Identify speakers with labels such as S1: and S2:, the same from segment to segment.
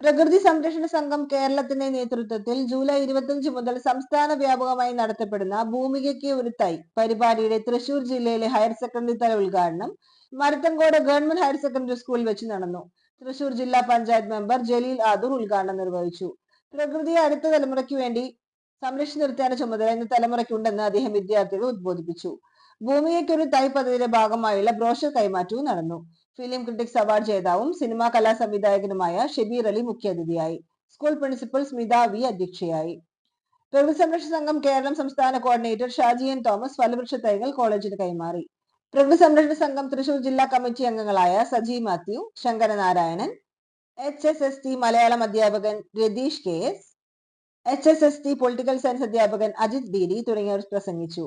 S1: പ്രകൃതി സംരക്ഷണ സംഘം കേരളത്തിന്റെ നേതൃത്വത്തിൽ ജൂലൈ 25 മുതൽ സംസ്ഥാന വ്യാപകമായി നടത്തപ്പെടുന്ന ഭൂമികയ്ക്ക് ഒരു തൈ പരിപാടിയുടെ തൃശൂർ ജില്ലയിലെ ഹയർ സെക്കൻഡറി തല ഉദ്ഘാടനം മരത്തങ്കോട് ഗവൺമെന്റ് ഹയർ സെക്കൻഡറി സ്കൂളിൽ വെച്ച് നടന്നു. തൃശൂർ ജില്ലാ പഞ്ചായത്ത് മെമ്പർ ജലീൽ ആദൂർ ഉദ്ഘാടനം നിർവഹിച്ചു. പ്രകൃതിയെ അടുത്ത തലമുറയ്ക്ക് വേണ്ടി സംരക്ഷിച്ചു നിർത്തേണ്ട ചുമതല ഇന്ന് തലമുറയ്ക്കുണ്ടെന്ന് അദ്ദേഹം വിദ്യാർത്ഥികളെ ഉദ്ബോധിപ്പിച്ചു. ഭൂമികയ്ക്കൊരു തൈ പദ്ധതിയുടെ ഭാഗമായുള്ള ബ്രോഷർ കൈമാറ്റവും നടന്നു. ഫിലിം ക്രിട്ടിക്സ് അവാർഡ് ജേതാവും സിനിമാ കലാ സംവിധായകനുമായ ഷബീർ അലി മുഖ്യാതിഥിയായി. സ്കൂൾ പ്രിൻസിപ്പൽ സ്മിത വി അധ്യക്ഷയായി. പ്രകൃതി സംരക്ഷണ സംഘം കേരളം സംസ്ഥാന കോർഡിനേറ്റർ ഷാജി എൻ തോമസ് ഫലവൃക്ഷ തൈകൾ കോളേജിന് കൈമാറി. പ്രകൃതി സംരക്ഷണ സംഘം തൃശൂർ ജില്ലാ കമ്മിറ്റി അംഗങ്ങളായ സജി മാത്യു, ശങ്കരനാരായണൻ, HSST മലയാളം അധ്യാപകൻ Ratheesh KS, HSST political science അധ്യാപകൻ അജിത് DD തുടങ്ങിയവർ പ്രസംഗിച്ചു.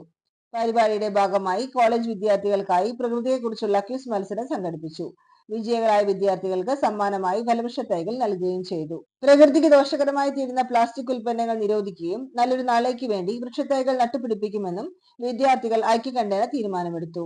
S1: പരിപാടിയുടെ ഭാഗമായി കോളേജ് വിദ്യാർത്ഥികൾക്കായി പ്രകൃതിയെക്കുറിച്ചുള്ള ക്വിസ് മത്സരം സംഘടിപ്പിച്ചു. വിജയികളായ വിദ്യാർത്ഥികൾക്ക് സമ്മാനമായി ഫലവൃക്ഷ തൈകൾ നൽകുകയും ചെയ്തു. പ്രകൃതിക്ക് ദോഷകരമായി തീരുന്ന പ്ലാസ്റ്റിക് ഉൽപ്പന്നങ്ങൾ നിരോധിക്കുകയും നല്ലൊരു നാളേക്ക് വേണ്ടി വൃക്ഷത്തൈകൾ നട്ടുപിടിപ്പിക്കുമെന്നും വിദ്യാർത്ഥികൾ ഐക്യകണ്ഠേന തീരുമാനമെടുത്തു.